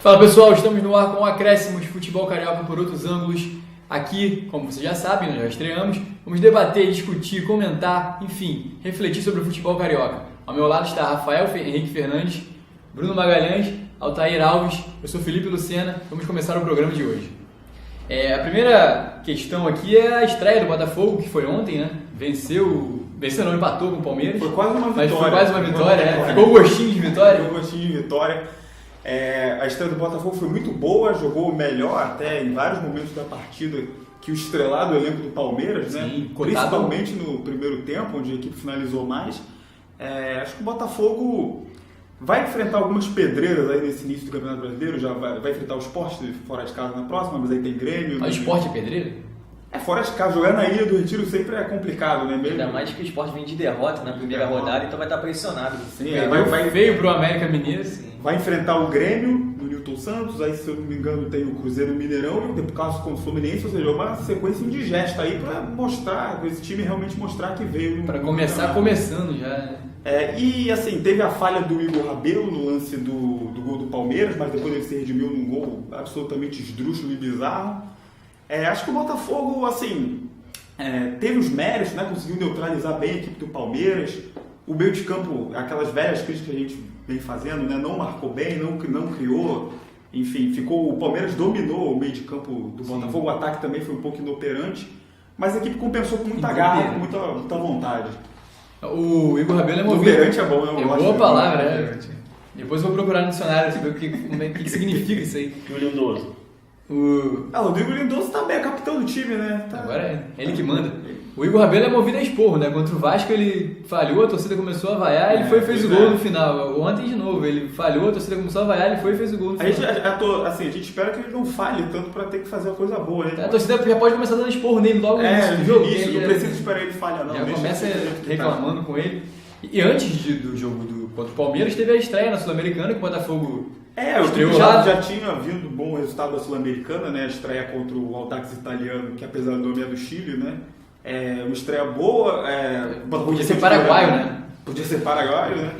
Fala pessoal, estamos no ar com o Acréscimos de Futebol Carioca por outros ângulos. Aqui, como vocês já sabem, nós já estreamos, vamos debater, discutir, comentar, enfim, refletir sobre o futebol carioca. Ao meu lado está Rafael Henrique Fernandes, Bruno Magalhães, Altair Alves, eu sou Felipe Lucena, vamos começar o programa de hoje. A primeira questão aqui é a estreia do Botafogo, que foi ontem, né? Venceu não, empatou com o Palmeiras. Foi quase uma vitória. Mas foi quase uma vitória, né? Ficou o gostinho de vitória. Ficou o gostinho de vitória. A estreia do Botafogo foi muito boa, jogou melhor até em vários momentos da partida que o estrelado elenco do Palmeiras, sim, né? Cotado. Principalmente no primeiro tempo, onde a equipe finalizou mais. Acho que o Botafogo vai enfrentar algumas pedreiras aí nesse início do Campeonato Brasileiro, já vai enfrentar o Sport fora de casa na próxima, mas aí tem Grêmio. O Sport é pedreira? Fora de casa, jogar na Ilha do Retiro sempre é complicado, né? Ainda mais que o Sport vem de derrota na primeira rodada, então vai estar pressionado. Sim, vai veio pro América Mineiro. Sim. Vai enfrentar o Grêmio no Newton Santos, aí se eu não me engano tem o Cruzeiro Mineirão e depois caso com o Fluminense, ou seja, uma sequência indigesta aí para mostrar, esse time realmente mostrar que veio. Para começar começando já. E assim, teve a falha do Igor Rabelo no lance do gol do Palmeiras, mas depois ele se redimiu num gol absolutamente esdrúxulo e bizarro. Acho que o Botafogo, assim, teve os méritos, né? Conseguiu neutralizar bem a equipe do Palmeiras. O meio de campo, aquelas velhas críticas que a gente vem fazendo, né? Não marcou bem, não criou. Enfim, o Palmeiras dominou o meio de campo do Botafogo. O ataque também foi um pouco inoperante. Mas a equipe compensou com muita garra, com muita vontade. O Igor Rabelo é movido. Inoperante é bom, né? É boa palavra, né? Depois eu vou procurar no dicionário saber o que significa isso aí. E o Lindoso? O Rodrigo Lindoso também é capitão do time, né? Agora é ele que manda. O Igor Rabelo é movido a esporro, né? Contra o Vasco ele falhou, a torcida começou a vaiar, ele foi e fez o gol no final. Ontem de novo, ele falhou, a torcida começou a vaiar, ele foi e fez o gol no final. A gente espera que ele não falhe tanto pra ter que fazer uma coisa boa, né? A torcida já pode começar dando esporro nele logo no início do jogo. Não precisa esperar ele falhar, não. Já começa reclamando com ele. E antes do jogo contra o Palmeiras, teve a estreia na Sul-Americana, que o Botafogo o time já tinha vindo bom resultado da Sul-Americana, né? A estreia contra o Audax italiano, que apesar do nome é do Chile, né? Uma estreia boa. Podia ser paraguaio, né? Podia ser paraguaio, né?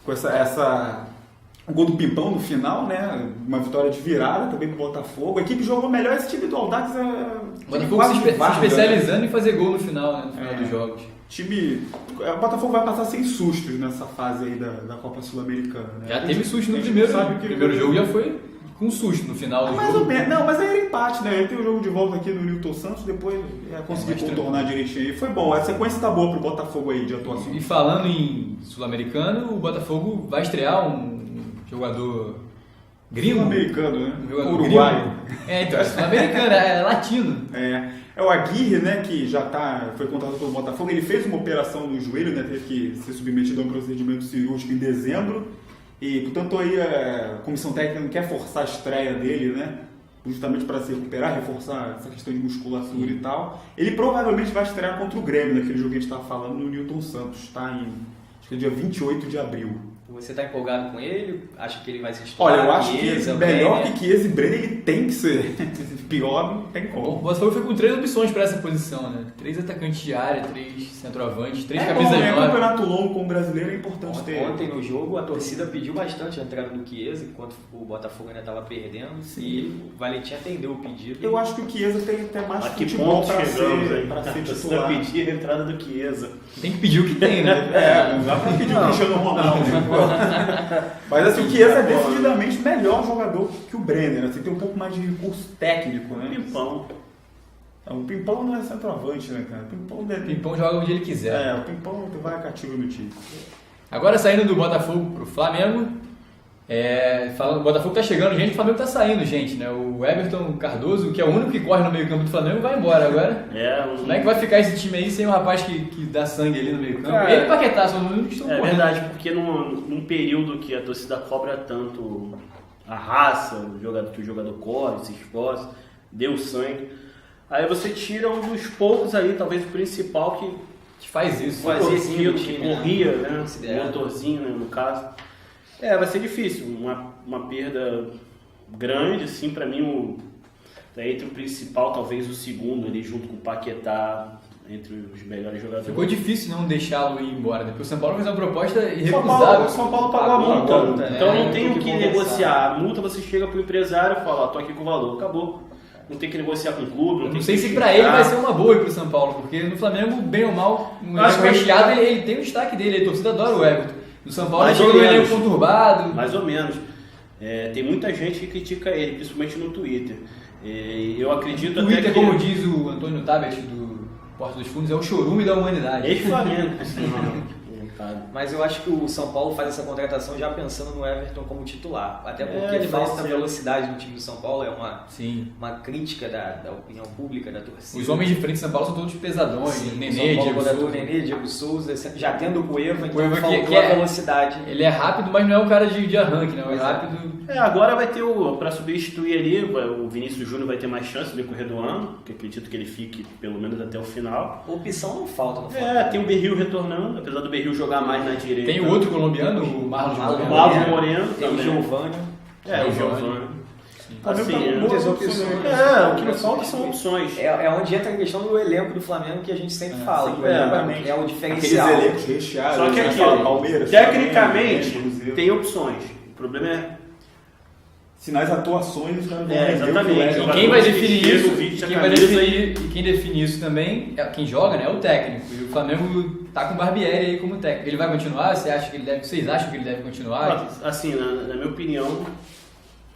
Com o gol do Pimpão no final, né? Uma vitória de virada também pro Botafogo. A equipe jogou melhor, esse time do Audax o Botafogo se especializando em fazer gol no final, né? No final dos jogos. O Botafogo vai passar sem sustos nessa fase aí da Copa Sul-Americana, né? Já teve susto no primeiro jogo, já foi com susto no final do jogo. Mais ou menos. Não, mas aí era empate, né? Ele tem o jogo de volta aqui no Newton Santos, depois conseguir contornar direitinho aí. Foi bom, a sequência tá boa pro Botafogo aí de atuação. E falando em Sul-Americano, o Botafogo vai estrear um jogador gringo. Sul-americano, né? Um jogador uruguaio. Então, sul-americano, é latino. É o Aguirre, né, que já foi contratado pelo Botafogo. Ele fez uma operação no joelho, né, teve que ser submetido a um procedimento cirúrgico em dezembro. E, portanto, aí a comissão técnica não quer forçar a estreia dele, né, justamente para se recuperar, reforçar essa questão de musculatura e tal. Ele provavelmente vai estrear contra o Grêmio, naquele jogo que a gente estava falando, no Newton Santos, tá? Acho que é dia 28 de abril. Você está empolgado com ele? Acha que ele vai se estourar? Olha, eu acho que melhor que Chiesa e Brenner ele tem que ser. Pior não tem como. O Botafogo foi com 3 opções para essa posição, né? 3 atacantes de área, 3 centroavantes, 3 camisas de 9. Campeonato longo com o brasileiro é importante ter. Ontem no jogo a torcida pediu bastante a entrada do Chiesa, enquanto o Botafogo ainda estava perdendo. Sim. E o Valentim atendeu o pedido. Eu acho que o Chiesa tem até mais futebol para ser titular. Pedir a entrada do Chiesa. Tem que pedir o que tem, né? Não dá para pedir o Cristiano Ronaldo. Mas assim, o Chiesa é decididamente melhor jogador que o Brenner, assim, tem um pouco mais de recurso técnico, né? Pimpão. O Pimpão não é centroavante, né, cara? O Pimpão joga onde ele quiser. O Pimpão vai cativo no time. Agora saindo do Botafogo pro Flamengo, o Botafogo tá chegando gente, o Flamengo tá saindo gente, né? O Everton Cardoso, que é o único que corre no meio campo do Flamengo, vai embora agora. Como é que vai ficar esse time aí sem um rapaz que dá sangue ali no meio campo? Ele e Paquetá são os únicos que estão correndo. É verdade, porque num período que a torcida cobra tanto a raça, que o jogador corre, se esforça, deu sangue, aí você tira um dos poucos ali, talvez o principal que faz isso. Fazia aquilo, que corria, né? O motorzinho, né, no caso. Vai ser difícil, uma perda grande, assim, pra mim, entre o principal, talvez o segundo ali, junto com o Paquetá, entre os melhores jogadores. Ficou difícil não deixá-lo ir embora, né? Porque o São Paulo fez uma proposta irrecusável. O São Paulo pagou a multa. Então não É, tem o que conversar. negociar. A multa você chega pro empresário e fala, ó, tô aqui com o valor, acabou. Não tem que negociar com o clube, Eu tem não que sei se justificar. pra ele vai ser uma boa ir pro São Paulo, porque no Flamengo, bem ou mal, no Acho elenco que- recheado, ele tem o destaque dele, a torcida adora o Everton. No São Paulo Mais ele ou chega num menos. elenco conturbado. Mais ou menos. Tem muita gente que critica ele, principalmente no Twitter. Eu acredito O até Twitter, que... como diz o Antônio Tabet do Porta dos Fundos, é o chorume da humanidade. Ex-Flamengo, por sinal. Cara. Mas eu acho que o São Paulo faz essa contratação já pensando no Everton como titular. Até porque ele vai falta ser. velocidade no time do São Paulo, é Sim. uma crítica da opinião pública, da torcida. Os homens de frente de São Paulo são todos pesadões. Sim, Nenê, o São Paulo Diego contratou Souza. Nenê, Diego Souza, já tendo o Cueva, então Cueva faltou que a é- velocidade. Ele é rápido, mas não é um cara de arranque, não. É rápido. Agora vai ter para substituir ali, o Vinícius Júnior vai ter mais chance no decorrer do ano, que acredito que ele fique pelo menos até o final. Opção não falta no Flamengo. Tem o Berril retornando, apesar do Berril jogar mais na direita. Tem o outro colombiano, o Marlon Marlon Moreno. Marlon Moreno Tem o também. Giovânio. O Giovani. Flamengo Assim, tá com muitas boas opções. o que não falta são opções. É onde entra a questão do elenco do Flamengo que a gente sempre fala. sim, Que o elenco exatamente. é o Aqueles diferencial. elencos recheados. Só que né? aqui, Fala Palmeiras, tecnicamente, Flamengo, Cruzeiro. tem opções. O problema é... Se nas atuações os caras vão É, render o que exatamente. o Everton- E quem vai Jogadores definir que chegam, isso? vinte a Quem vai camisa definir, e quem define isso também, quem joga, né, é o técnico. E o Flamengo tá com o Barbieri aí como técnico. Ele vai continuar? Vocês acham que ele deve continuar? Assim, na minha opinião, o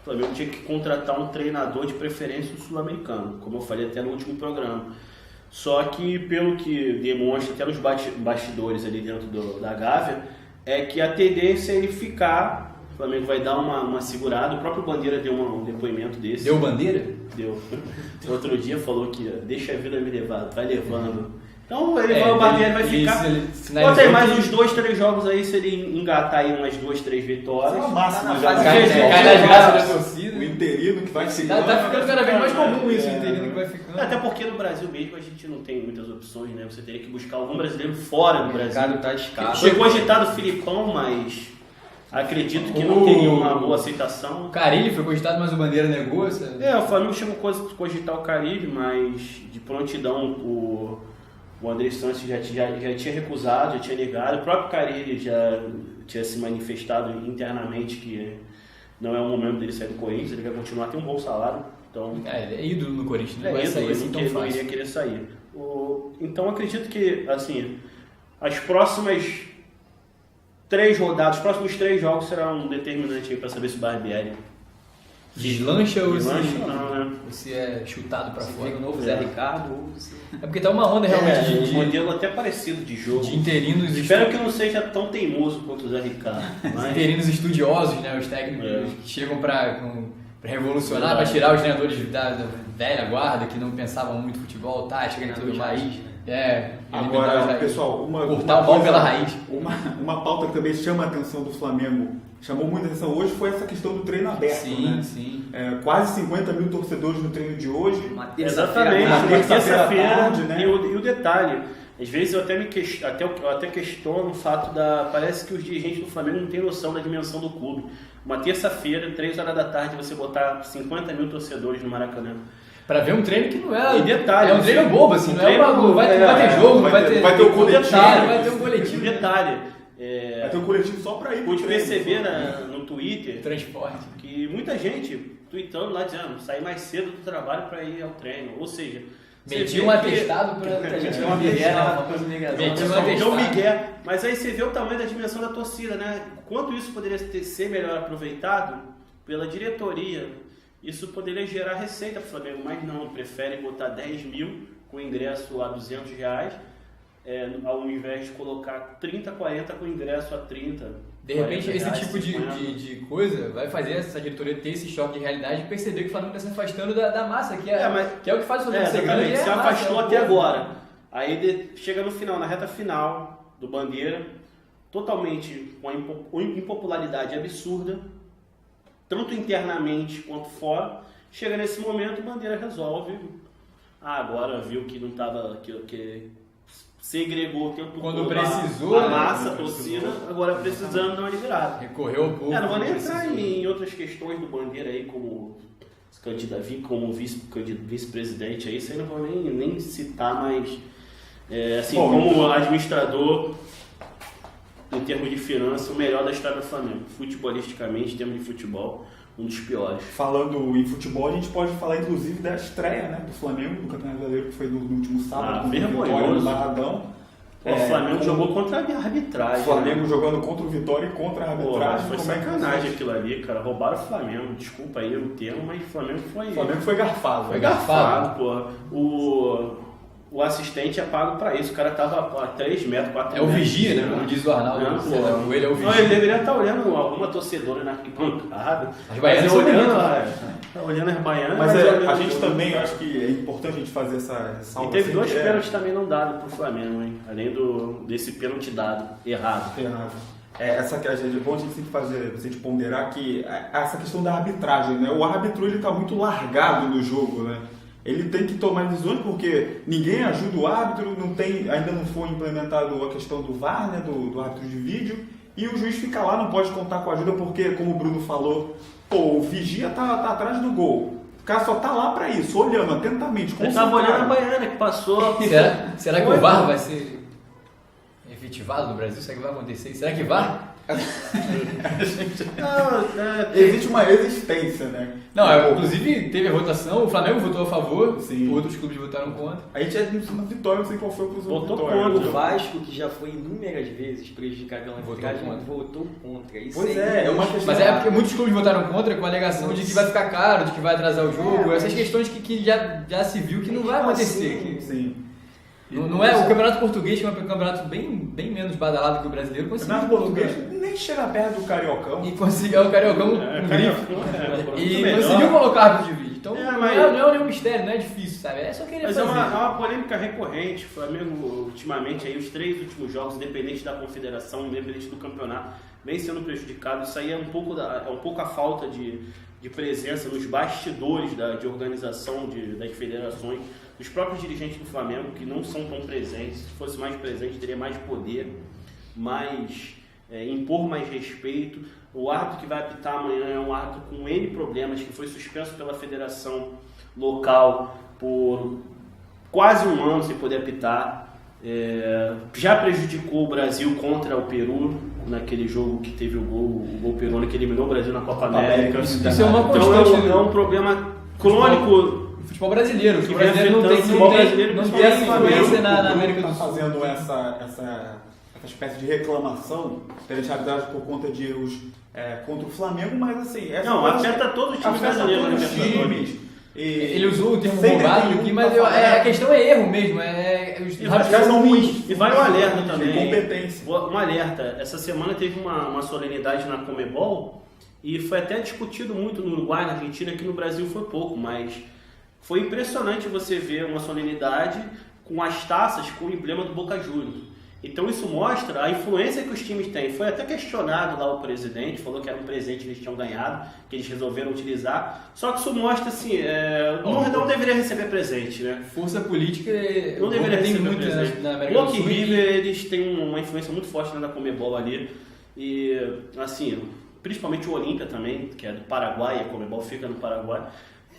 Flamengo tinha que contratar um treinador de preferência sul-americano, como eu falei até no último programa. Só que, pelo que demonstra até nos bastidores ali dentro da Gávea, é que a tendência é ele ficar. O Flamengo vai dar uma segurada. O próprio Bandeira deu um depoimento desse. Deu bandeira? Deu. Outro dia falou que deixa a vida me levar, vai levando. Então o Barbieri vai ficar. Bota aí mais uns 2, 3 jogos aí, se ele engatar aí umas 2, 3 vitórias. É a máxima Tá já. na Cai fase cai nas graças da torcida. O interino que vai ficando. Tá ficando cada vez mais comum isso, o interino que vai ficando. Até porque no Brasil mesmo a gente não tem muitas opções, né? Você teria que buscar algum brasileiro fora do O Brasil. mercado tá escasso. Foi cogitado o Filipão, mas acredito que não teria uma boa O aceitação. Carilli foi cogitado, mas o Bandeira negou. Sabe? O Flamengo chegou a cogitar o Caribe, mas de prontidão o André Santos já tinha recusado, já tinha negado. O próprio Carille já tinha se manifestado internamente que não é o momento dele sair do Corinthians, ele vai continuar, tem um bom salário. Então, Ele é ídolo no Corinthians, não vai isso, sair ele assim tão não fácil. iria querer sair. Então acredito que assim, as próximas 3 rodadas, os próximos 3 jogos serão determinantes para saber se o Barbieri Deslancha ou deslancha ou não, né? se é chutado pra Se fora? vem o novo Zé Ricardo ou se... É porque tá uma onda realmente Um modelo até parecido de jogo. de interinos, Espero que não seja tão teimoso quanto o Zé Ricardo. Mas... interinos estudiosos, né? Os técnicos que chegam pra revolucionar, pra tirar os treinadores da velha guarda que não pensavam muito em futebol, tática e tudo mais. Eliminar os Agora, raízes. pessoal, Cortar o pau pela raiz. Uma pauta que também chama a atenção do Flamengo, chamou muita atenção hoje, foi essa questão do treino aberto. Sim, né? sim. Quase 50 mil torcedores no treino de hoje. Uma terça-feira Exatamente, Na uma terça-feira à terça-feira. tarde, né? E o detalhe, às vezes eu até questiono o fato parece que os dirigentes do Flamengo não têm noção da dimensão do clube. Uma terça-feira, 3 horas da tarde, você botar 50 mil torcedores no Maracanã. Pra ver um treino que não é. E detalhe, é um treino bobo, assim, não é treino, não vai ter jogo, não vai ter. vai ter o coletivo, detalhe, vai ter um coletivo. Detalhe, Vai ter um coletivo só pra ir pro pude treino. perceber no Twitter Transporte. que muita gente tweetando lá dizendo sair mais cedo do trabalho para ir ao treino. Ou seja, você Meti vê um que- atestado pra gente Tem uma Miguel, né? Uma coisa Miguel. Meti um Deu atestado. migué. Mas aí você vê o tamanho da dimensão da torcida, né? Quanto isso poderia ser melhor aproveitado pela diretoria, isso poderia gerar receita para o Flamengo, mas não, prefere botar 10 mil com ingresso a R$200, ao invés de colocar 30, 40 com ingresso a 30. De repente, 40 esse reais, tipo 50. de coisa vai fazer essa diretoria ter esse choque de realidade e perceber que o Flamengo está se afastando da massa, que é o que faz o Flamengo ser grande. Exatamente, é se a massa, afastou é o até povo. agora. Aí chega no final, na reta final do Bandeira, totalmente com uma impopularidade absurda, tanto internamente quanto fora. Chega nesse momento, o Bandeira resolve. Agora viu que não estava. Que segregou o tempo Quando todo precisou, a né? massa, a Quando torcida, precisou. agora precisando dar uma liberada. Recorreu ao povo. Não vou nem precisou. entrar em outras questões do Bandeira aí, como vice-presidente aí, isso aí não vou nem citar, mas Assim, Bom, como administrador, em termos de finanças, o melhor da história do Flamengo. Futebolisticamente, em termos de futebol, um dos piores. Falando em futebol, a gente pode falar inclusive da estreia, né, do Flamengo, do Campeonato Brasileiro, que foi no último sábado, com a vergonhoso. vitória no Barradão. O Flamengo jogou contra a arbitragem. O Flamengo jogando contra o Vitória e contra a arbitragem. Foi sacanagem aquilo ali, cara. Roubaram o Flamengo. Desculpa aí o termo, mas o Flamengo foi... O Flamengo foi garfado. Foi garfado, porra. O assistente é pago pra isso. O cara tava a 3 metros, 4 É metros. o vigia, né? Como diz o Arnaldo. Ele é o Não, vigia. ele deveria estar olhando alguma torcedora na arquibancada. As baianas são olhando, bonitas. tá olhando as baianas. Mas olhando a gente o- também, eu acho que é importante a gente fazer essa ressalva. E teve assim, dois que pênaltis também não dados pro Flamengo, hein? Além desse pênalti dado, errado. É bom a gente sempre fazer, a gente ponderar que essa questão da arbitragem, né? O árbitro ele está muito largado no jogo, né? Ele tem que tomar decisões porque ninguém ajuda o árbitro, ainda não foi implementado a questão do VAR, né? Do árbitro de vídeo, e o juiz fica lá, não pode contar com a ajuda porque, como o Bruno falou, o vigia tá atrás do gol. O cara só tá lá para isso, olhando atentamente, Ele tava olhando a concentrado. baiana que passou. Será que o VAR vai ser efetivado no Brasil? Será que vai acontecer? Será que VAR? Existe uma resistência, né? Não, inclusive teve a votação, o Flamengo votou a favor, Sim. outros clubes votaram contra. A gente é de uma vitória, não sei qual foi a posição Votou da vitória. contra. O Vasco, que já foi inúmeras vezes prejudicado pela Votou arbitragem, contra. votou contra. Isso Pois aí é uma questão. Mas é porque muitos clubes votaram contra com a alegação de que vai ficar caro, de que vai atrasar o jogo, essas questões que já se viu que não vai acontecer. que Sim. não é o campeonato português, que é um campeonato bem menos badalado que o brasileiro, O conseguiu campeonato colocar. português nem chega perto do Cariocão. E conseguiu o Cariocão com grife. E conseguiu colocar árbitro de vídeo. Então mas- não é nenhum mistério, não é difícil, sabe? É só querer Mas fazer. é uma polêmica recorrente. O Flamengo, ultimamente, aí, os 3 últimos jogos, independente da confederação, independente do campeonato, vem sendo prejudicado. Isso aí é um pouco a falta de presença nos bastidores de organização das federações, dos próprios dirigentes do Flamengo, que não são tão presentes. Se fosse mais presente, teria mais poder, impor mais respeito. O árbitro que vai apitar amanhã é um árbitro com N problemas, que foi suspenso pela federação local por quase um ano sem poder apitar. Já prejudicou o Brasil contra o Peru, naquele jogo que teve o gol Perona, que eliminou o Brasil na Copa América. Isso é uma Então constante. é um problema crônico. Futebol brasileiro. O Que futebol brasileiro não vem tem, afetando o futebol brasileiro, não tem principalmente essa o Flamengo. influência na América Tá do Sul. fazendo essa espécie de reclamação perante a arbitragem por conta de erros contra o Flamengo, mas assim... Não, afeta todos os times brasileiros, todos né, os Libertadores. times. Ele usou o termo Sem roubado nenhum aqui, mas pra a questão é erro mesmo. Os E árbitros são ruins. E vai um alerta de também. competência. Um alerta. Essa semana teve uma solenidade na Conmebol e foi até discutido muito no Uruguai, na Argentina, aqui no Brasil foi pouco, mas foi impressionante você ver uma solenidade com as taças com o emblema do Boca Juniors. Então isso mostra a influência que os times têm. Foi até questionado lá o presidente, falou que era um presente que eles tinham ganhado, que eles resolveram utilizar. Só que isso mostra assim, não deveria receber presente, né? Força política Não deveria tem receber muito presente. na América do Boca e Sul. River, eles têm uma influência muito forte na Conmebol ali. E, assim, principalmente o Olímpia também, que é do Paraguai, a Conmebol fica no Paraguai.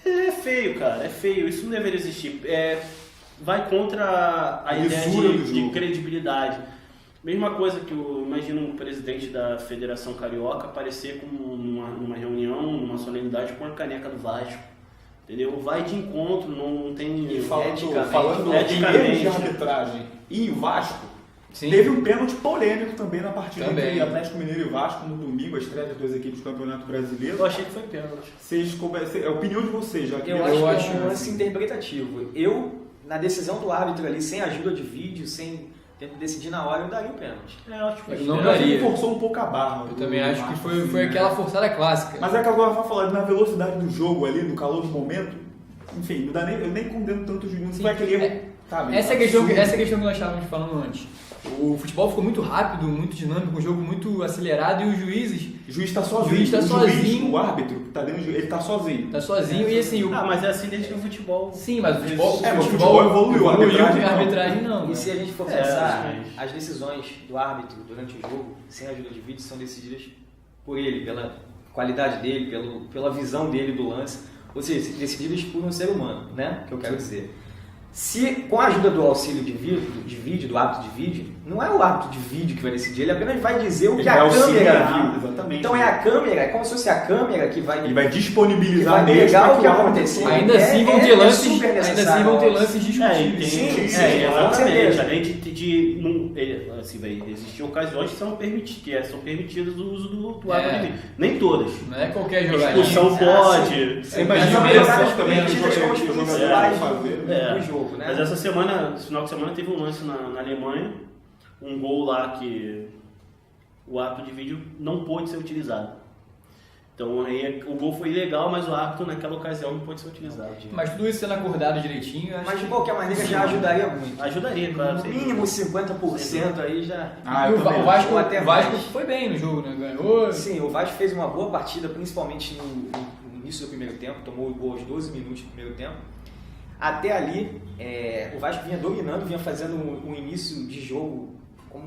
É feio, cara, é feio. Isso não deveria existir. Vai contra a ideia de credibilidade. Mesma coisa que imagina um presidente da Federação Carioca aparecer numa reunião, numa solenidade com a caneca do Vasco. Entendeu? Vai de encontro, não tem Falando eticamente. em erros de arbitragem e o Vasco, Sim. teve um pênalti polêmico também na partida Também. entre Atlético Mineiro e Vasco no domingo, a estreia das duas equipes do Campeonato Brasileiro. Eu achei que foi pênalti. A opinião de vocês, já que Eu acho que é um acho, lance interpretativo. Na decisão do árbitro ali, sem ajuda de vídeo, sem tempo de decidir na hora, eu daria o pênalti. Eu acho que foi Eu não eu acho que daria. ele forçou um pouco a barra. Eu também acho que foi aquela forçada clássica. Mas é que agora vai falar na velocidade do jogo ali, no calor do momento, enfim, não dá eu nem condeno tanto os minutos, Sim. foi aquele erro. Sabe, Essa é a questão absurdo. que nós estávamos falando antes. O futebol ficou muito rápido, muito dinâmico, um jogo muito acelerado e os juízes O juiz está sozinho. juiz tá sozinho. O árbitro que tá dentro, ele tá sozinho. tá sozinho e assim... mas é assim desde o futebol. Sim, mas o futebol, mas o futebol evoluiu, a arbitragem e a não. arbitragem não. E se a gente for É, pensar, mas- as decisões do árbitro durante o jogo, sem ajuda de vídeo, são decididas por ele, pela qualidade dele, pela visão dele do lance, ou seja, decididas por um ser humano, né? Que eu quero dizer. Se, com a ajuda do auxílio de vídeo, do árbitro de vídeo, não é o árbitro de vídeo que vai decidir, ele apenas vai dizer o que a câmera viu. Exatamente. Então é a câmera, é como se fosse a câmera que vai... E vai disponibilizar vai mesmo pegar para o que aconteceu. Ainda assim vão ter lances, super ainda assim necessário. vão ter lances discutíveis. Sim, exatamente. Além assim, vai existir ocasiões que são permitidas o uso do árbitro de vídeo. Nem todas. Não é qualquer jogador. Expulsão pode. Você Mas imagina também as jogadas jogadas também que permitidas como os jogadores expulsões vão fazer. no jogo, né? Mas essa semana, esse final de semana, teve um lance na Alemanha, um gol lá que o árbitro de vídeo não pôde ser utilizado. Então aí o gol foi legal, mas o árbitro naquela ocasião não pôde ser utilizado. Mas tudo isso sendo acordado direitinho, acho Mas de que... qualquer maneira já ajudaria muito. Ajudaria, claro. No mínimo 50% aí já... E o Vasco, Ou até o Vasco mais. foi bem no jogo, né? Ganhou. Sim, o Vasco fez uma boa partida, principalmente no início do primeiro tempo, tomou o gol aos 12 minutos do primeiro tempo. Até ali, o Vasco vinha dominando, vinha fazendo um início de jogo com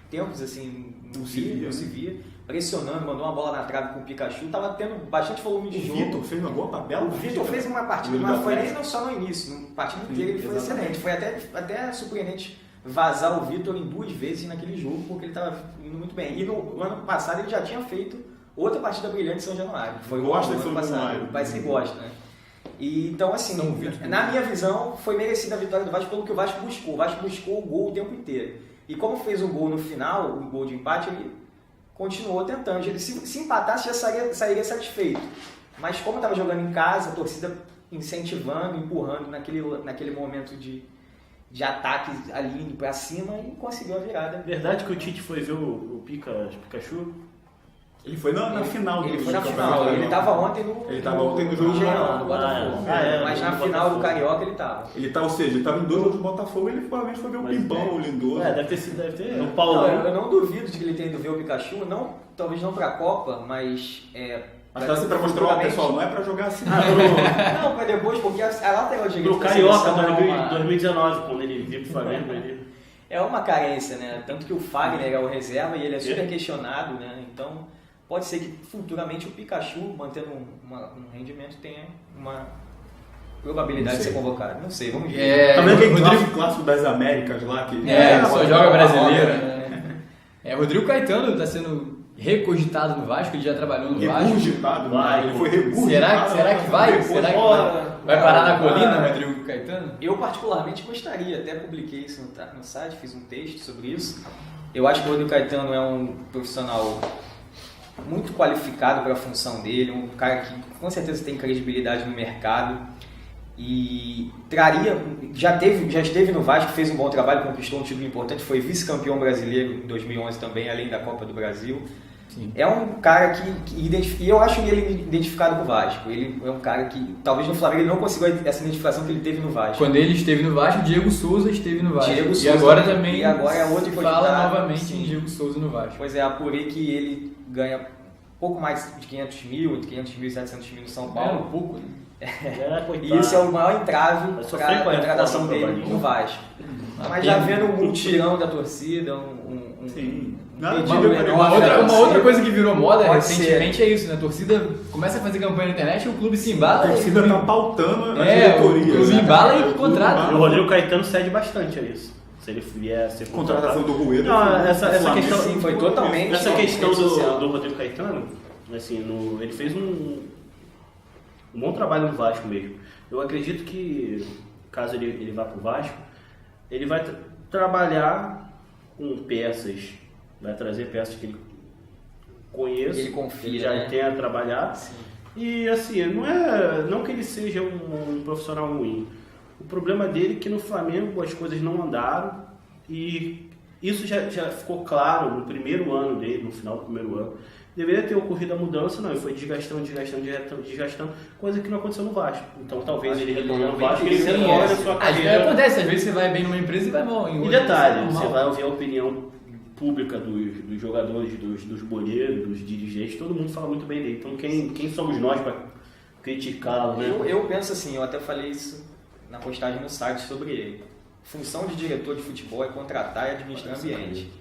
tempos assim, não se via, pressionando, mandou uma bola na trave com o Pikachu, tava tendo bastante volume de jogo. O Vitor fez uma boa tabela. O Vitor fez uma partida, não foi nem só no início, no partido inteiro ele foi excelente. Foi até surpreendente vazar o Vitor em 2 vezes naquele jogo, porque ele estava indo muito bem. E no ano passado ele já tinha feito outra partida brilhante em São Januário. Foi Gosta de no São ano passado. Januário. Vai ser gosta, né? E, então, assim, na minha visão, foi merecida a vitória do Vasco pelo que o Vasco buscou. O Vasco buscou o gol o tempo inteiro. E como fez um gol no final, um gol de empate, ele continuou tentando. Ele, se empatasse, já sairia satisfeito. Mas como estava jogando em casa, a torcida incentivando, empurrando naquele momento de ataque ali para cima e conseguiu a virada. Verdade que o Tite foi ver o Pikachu? Ele foi na final. Ele foi na final. Ele estava ontem no jogo do Engenhão, do Botafogo. Mas na final do Carioca ele estava. Ou seja, ele estava em 2 jogos do Botafogo e ele provavelmente foi ver o Pimpão, o Lindoso. Deve ter. No Paulão. Eu não duvido de que ele tenha ido ver o Pikachu, talvez não para a Copa, mas... Mas tá assim pra mostrar ao pessoal, não é pra jogar assim. Não, pra depois, porque a lateral direita Pro Carioca 2019, quando ele veio pro Flamengo, é uma carência, né? Tanto que o Fagner é o reserva e ele é super questionado, né? Então, pode ser que futuramente o Pikachu, mantendo um rendimento, tenha uma probabilidade de ser convocado. Não sei, vamos ver. Também aquele clássico das Américas lá que... só joga brasileiro. Rodrigo Caetano está sendo recogitado no Vasco, ele já trabalhou no Vasco. Ele foi regurgitado. Será que vai? Vai parar na colina, Rodrigo Caetano? Eu particularmente gostaria, até publiquei isso no site, fiz um texto sobre isso. Eu acho que o Rodrigo Caetano é um profissional muito qualificado para a função dele, um cara que com certeza tem credibilidade no mercado e já esteve no Vasco, fez um bom trabalho, conquistou um título importante, foi vice-campeão brasileiro em 2011 também, além da Copa do Brasil. Sim. É um cara e eu acho ele identificado com o Vasco. Ele é um cara que, talvez no Flamengo, ele não conseguiu essa identificação que ele teve no Vasco. Quando ele esteve no Vasco, Diego Souza esteve no Vasco. E agora também é outro fala novamente em Diego Souza no Vasco. Pois é, apurei que ele ganha pouco mais de 500 mil, 700 mil no São Paulo. Pouco, né? E esse é o maior entrave para a contratação dele no Vasco. Mas já vendo um mutirão da torcida, uma outra coisa que virou moda recentemente é isso, né? A torcida começa a fazer campanha na internet e o clube se embala. A torcida tá pautando a diretoria. O clube embala e contrata. E o Rodrigo Caetano cede bastante a isso. Se ele vier ser contratação do Rueda. Essa questão, sim, foi totalmente. Essa questão do Rodrigo Caetano, assim, ele fez um bom trabalho no Vasco mesmo. Eu acredito que, caso ele vá para o Vasco, ele vai trabalhar com peças, vai trazer peças que ele conheça, ele confia, ele já tenha trabalhado. Sim. E assim, não que ele seja um profissional ruim. O problema dele é que no Flamengo as coisas não andaram e isso já ficou claro no primeiro ano dele, no final do primeiro ano. Deveria ter ocorrido a mudança, não, ele foi desgastando, coisa que não aconteceu no Vasco. Então talvez ele retorne no Vasco e ele retorne a sua carreira. Acontece, às vezes você vai bem numa empresa e vai mal em outra. E detalhe, você vai ouvir a opinião pública dos jogadores, dos boleiros, dos dirigentes, todo mundo fala muito bem dele. Então quem somos nós para criticá-lo, né? Eu penso assim, eu até falei isso na postagem no site sobre ele. Função de diretor de futebol é contratar e administrar ambiente.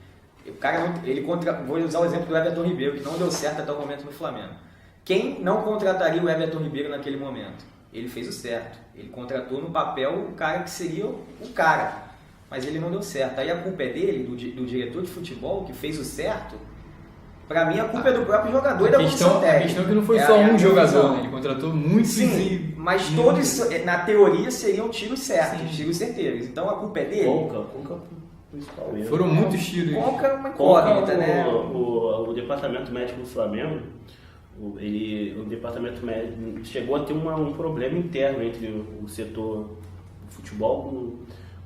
O cara, vou usar o exemplo do Everton Ribeiro, que não deu certo até o momento no Flamengo. Quem não contrataria o Everton Ribeiro naquele momento? ele fez o certo. Ele contratou no papel o cara que seria o cara, mas ele não deu certo. Aí a culpa é dele, do diretor de futebol, que fez o certo. Pra mim, a culpa é do próprio jogador e da comissão técnica. A questão é que não foi só um jogador, né? Ele contratou muitos. Sim, mas todos, na teoria, seriam tiros certos, tiros certeiros. Então a culpa é dele. Conca principal mesmo. Foram muitos tiros. Conca é uma incógnita, né? O departamento médico do Flamengo, o departamento médico chegou a ter um problema interno entre o setor do futebol com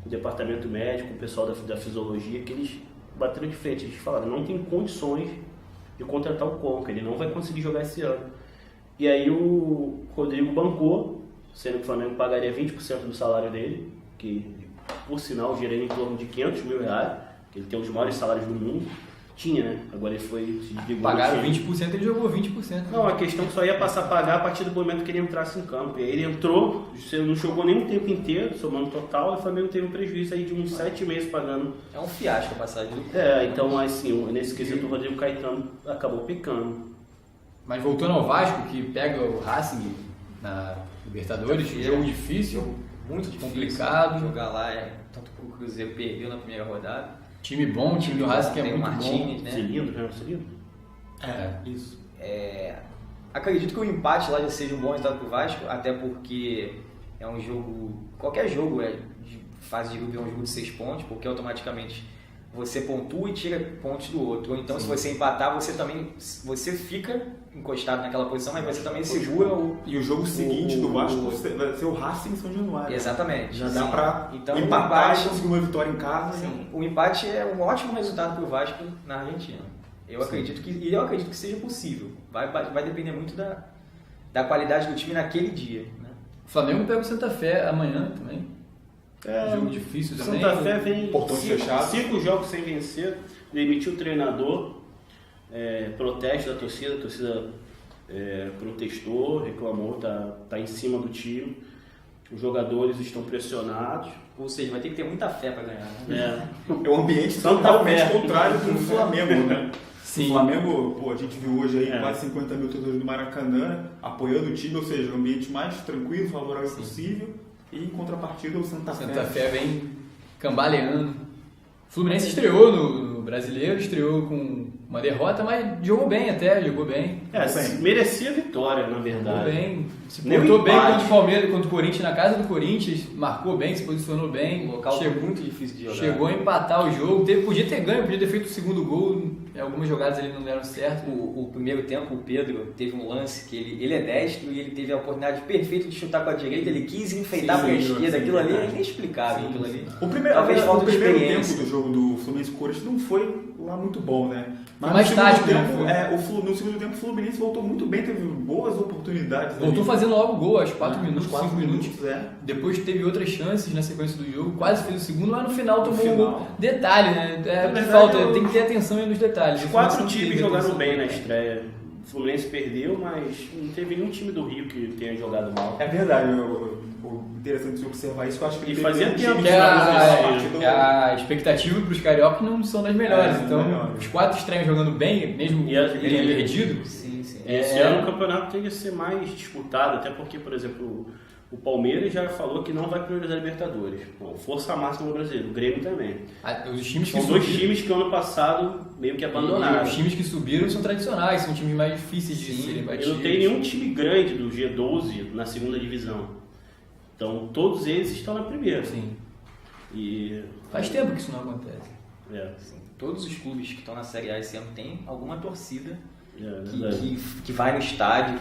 o departamento médico, o pessoal da fisiologia, que eles bateram de frente. Eles falaram, não tem condições de contratar o Conca, ele não vai conseguir jogar esse ano. E aí o Rodrigo bancou, sendo que o Flamengo pagaria 20% do salário dele, que por sinal gira em torno de R$500 mil, que ele tem um dos maiores salários do mundo. Tinha, né? Agora ele foi se desligou. Pagaram 20%, ele jogou 20%. Não, a questão é que só ia passar a pagar a partir do momento que ele entrasse em campo. E aí ele entrou, você não jogou nem um tempo inteiro, somando total, e o Flamengo teve um prejuízo aí de uns 7 meses pagando. É um fiasco a passagem do Conca. Então assim, nesse quesito o Rodrigo Caetano acabou pecando. Mas voltando ao Vasco, que pega o Racing na Libertadores, jogo difícil, muito difícil, complicado. Jogar lá, tanto que o Cruzeiro perdeu na primeira rodada. Time bom, o time do Racing que é muito Martínez, bom. né? Cilindro, né? Cilindro? Isso. Acredito que o empate lá já seja um bom resultado pro Vasco, até porque é um jogo, qualquer jogo de fase de grupo é um jogo de 6 pontos, porque automaticamente você pontua e tira pontos do outro. Ou então, se você empatar, você fica encostado naquela posição, mas você também segura o... E o jogo seguinte do Vasco vai ser o Racing em São Januário. Exatamente. Já dá pra então, empatar e conseguir uma vitória em casa. Sim, o empate é um ótimo resultado para o Vasco na Argentina. Eu acredito que seja possível. Vai depender muito da qualidade do time naquele dia. Né? O Flamengo pega o Santa Fé amanhã também. Jogo difícil também. Santa Fé vem portões fechados. 5 jogos sem vencer, demitiu o treinador, protesto da torcida, a torcida protestou, reclamou, tá em cima do time. Os jogadores estão pressionados. Ou seja, vai ter que ter muita fé para ganhar. Né? É um ambiente Santa totalmente Fé. contrário do Flamengo, né? Sim. O Flamengo, a gente viu hoje aí quase 50 mil torcedores do Maracanã apoiando o time, ou seja, o ambiente mais tranquilo, favorável possível. E em contrapartida o Santa Fé vem cambaleando. O Fluminense estreou no Brasileiro, estreou com uma derrota, mas jogou bem até, merecia vitória, na verdade. Jogou bem, se Nem portou um bem empate. contra o Palmeiras, contra o Corinthians, na casa do Corinthians, marcou bem, se posicionou bem. O local chegou muito difícil de jogar. Chegou a empatar o jogo, podia ter ganho, podia ter feito o segundo gol, algumas jogadas ali não deram certo. O primeiro tempo, o Pedro teve um lance que ele é destro e ele teve a oportunidade perfeita de chutar com a direita, ele quis enfeitar para a esquerda, aquilo ali é inexplicável. Aquilo ali. O primeiro tempo do jogo do Fluminense com o Corinthians não foi lá muito bom, né? Mas mais no tático, segundo tempo, né? no segundo tempo o Fluminense voltou muito bem, teve boas oportunidades. Voltou ali. fazendo logo o gol, aos 4 minutos, Nos 4 5 minutos. Depois teve outras chances na sequência do jogo, quase fez o segundo, mas no final tomou um gol. Detalhe, né? Tem que ter atenção aí nos detalhes. Os 4 times jogaram bem na estreia. O Fluminense perdeu, mas não teve nenhum time do Rio que tenha jogado mal. É verdade, interessante de observar isso, eu acho que ele fazia teve tempo time que a expectativa para os cariocas não são das melhores. Então, os 4 estreiam jogando bem, mesmo ele perdido. Sim. Esse ano o campeonato tem que ser mais disputado, até porque, por exemplo, o Palmeiras já falou que não vai priorizar a Libertadores. Bom, força máxima no Brasileiro, o Grêmio também. Os times que São 2 times que ano passado meio que abandonaram. Os times que subiram são tradicionais, são times mais difíceis de serem E batidos. não tem nenhum time grande do G12 na segunda divisão. Então todos eles estão na primeira. Sim. E faz tempo que isso não acontece. Todos os clubes que estão na Série A esse ano têm alguma torcida que vai no estádio,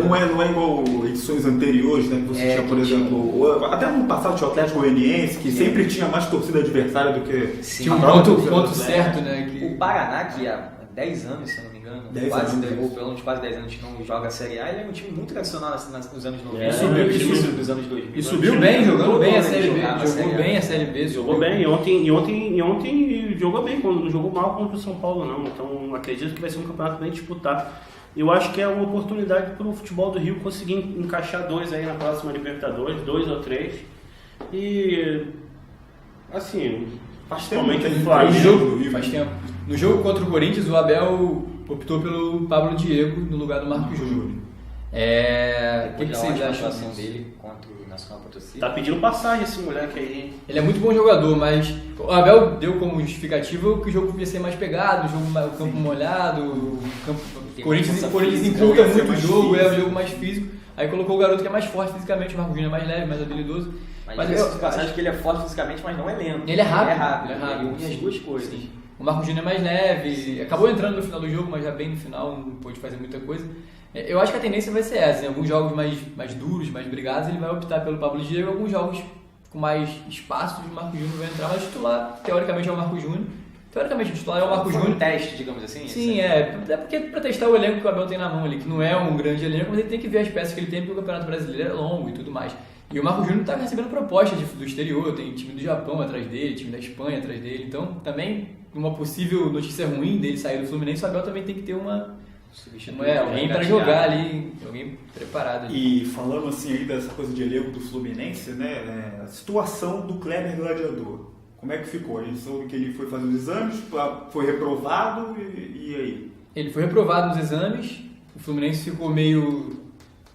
não é igual edições anteriores, né? Que você tinha, por exemplo, até no passado tinha o Atlético Goianiense, que sempre tinha mais torcida adversária do que... Tinha um ponto certo, né? O Paraná, que há 10 anos, se eu não me engano, pelo menos quase 10 anos que não joga a Série A, ele é um time muito tradicional nos anos 90, início dos anos 2000. E subiu bem, jogando bem a Série B. Jogou bem a Série B. Jogou bem, e ontem jogou bem, quando não jogou mal contra o São Paulo, não. Então acredito que vai ser um campeonato bem disputado. Eu acho que é uma oportunidade para o futebol do Rio conseguir encaixar 2 aí na próxima Libertadores, 2 ou 3. E assim, Particularmente no Flamengo. Faz tempo. No jogo contra o Corinthians, o Abel optou pelo Pablo Diego no lugar do Marcos Júnior. O que Depois da vocês ótima acham atuação disso? dele contra o Nacional Potosí. Tá pedindo passagem esse moleque aí, hein? Ele é muito bom jogador, mas o Abel deu como justificativa que o jogo ia ser mais pegado, o campo molhado, o Corinthians encurta muito o jogo, é um jogo mais físico. Aí colocou o garoto que é mais forte fisicamente, o Marco Júnior é mais leve, mais habilidoso. Mas eu acho que ele é forte fisicamente, mas não é lento. Ele é rápido. Ele une as duas coisas. Sim. O Marco Júnior é mais leve, acabou entrando no final do jogo, mas já bem no final, não pôde fazer muita coisa. Eu acho que a tendência vai ser essa. Em alguns jogos mais duros, mais brigados, ele vai optar pelo Pablo Diego. Em alguns jogos com mais espaço, o Marco Júnior vai entrar. Mas o titular, teoricamente, é o Marco Júnior. Teoricamente, o titular é o Marco Júnior. Um teste, digamos assim? Sim, até porque para testar o elenco que o Abel tem na mão ali, que não é um grande elenco, mas ele tem que ver as peças que ele tem, porque o Campeonato Brasileiro é longo e tudo mais. E o Marco Júnior está recebendo propostas do exterior, tem time do Japão atrás dele, time da Espanha atrás dele. Então, também, uma possível notícia ruim dele sair do Fluminense, o Abel também tem que ter alguém para jogar ali, alguém preparado ali. E falando assim aí dessa coisa de elenco do Fluminense, né, a situação do Kleber Gladiador, como é que ficou? A gente soube que ele foi fazer os exames, foi reprovado e aí? Ele foi reprovado nos exames, o Fluminense ficou meio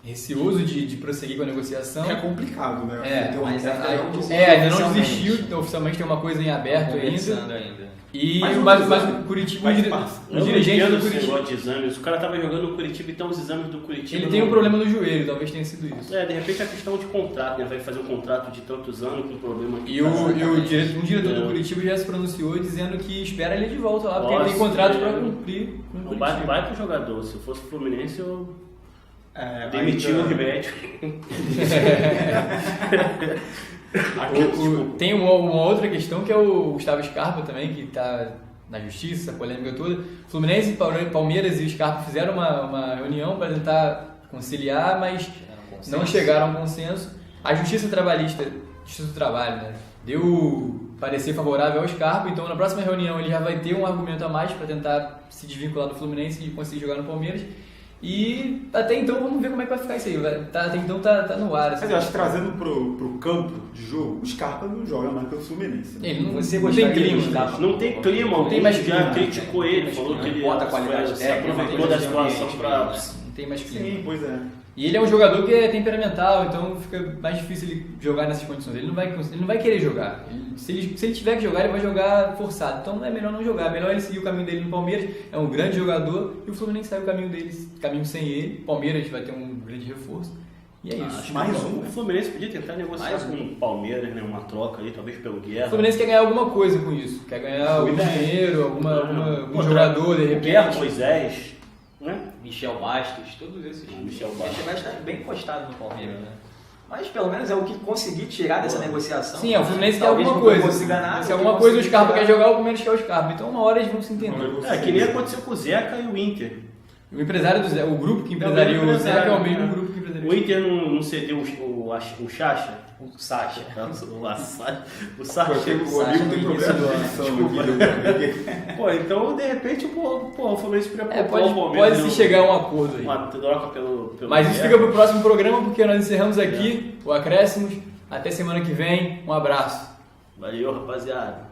receoso de prosseguir com a negociação. É complicado, né? Mas ainda não desistiu, então oficialmente tem uma coisa em aberto ainda. Mas o Curitiba, os dirigentes do Curitiba... de exames. O cara tava jogando no Curitiba, então os exames do Curitiba... Ele tem um problema no joelho, talvez tenha sido isso. De repente é questão de contrato, ele vai fazer um contrato de tantos anos com problema... Um diretor do Curitiba já se pronunciou dizendo que espera ele de volta lá, porque ele tem contrato para cumprir com o Curitiba. Vai pro jogador, se fosse o Fluminense eu... demitiu o remédio. Tem uma outra questão que é o Gustavo Scarpa também, que está na justiça, a polêmica toda. Fluminense, Palmeiras e o Scarpa fizeram uma reunião para tentar conciliar, mas não chegaram a um consenso. A Justiça Trabalhista, Justiça do Trabalho, né, deu parecer favorável ao Scarpa, então na próxima reunião ele já vai ter um argumento a mais para tentar se desvincular do Fluminense e conseguir jogar no Palmeiras. E até então vamos ver como é que vai ficar isso aí. Até então tá no ar. Mas eu acho que trazendo pro campo de jogo, o Scarpa não joga mais pelo Fluminense. Né? Ele Você não tem clima. Não tem clima, não tem mais clima. Já criticou ele, falou que ele bota a qualidade se aproveitou da situação para... Não tem mais clima. Sim, pois é. E ele é um jogador que é temperamental, então fica mais difícil ele jogar nessas condições. Ele não vai querer jogar. Se ele tiver que jogar, ele vai jogar forçado. Então é melhor não jogar. É melhor ele seguir o caminho dele no Palmeiras. É um grande jogador e o Fluminense sai o caminho deles, caminho sem ele. O Palmeiras vai ter um grande reforço. E é isso. Acho mais um. O Fluminense podia tentar negociar com o Palmeiras, né? Uma troca ali, talvez pelo Guerra. O Fluminense quer ganhar alguma coisa com isso. Quer ganhar algum dinheiro, algum jogador, de repente. Guerra, Moisés, né? Michel Bastos, todos esses. Michel Bastos vai estar bem encostado no Palmeiras, né? Mas pelo menos é o que conseguir tirar dessa negociação. Sim, o Fluminense quer alguma coisa. Se alguma coisa o Scarpa quer jogar, o Palmeiras quer o Scarpa. Então uma hora eles vão se entender. Que nem aconteceu com o Zeca e o Inter. O empresário do Zé, o grupo que empresaria o Zeca é o mesmo grupo que empresaria o Inter não cedeu o Chacha? O Sacha. O Sacha. O amigo tem problema de Pô, então de repente o Fluminense preocupou o Palmeiras. Pode se chegar a um acordo aí. Uma troca pelo Mas isso fica pro próximo programa, porque nós encerramos aqui o Acréscimos. Até semana que vem. Um abraço. Valeu, rapaziada.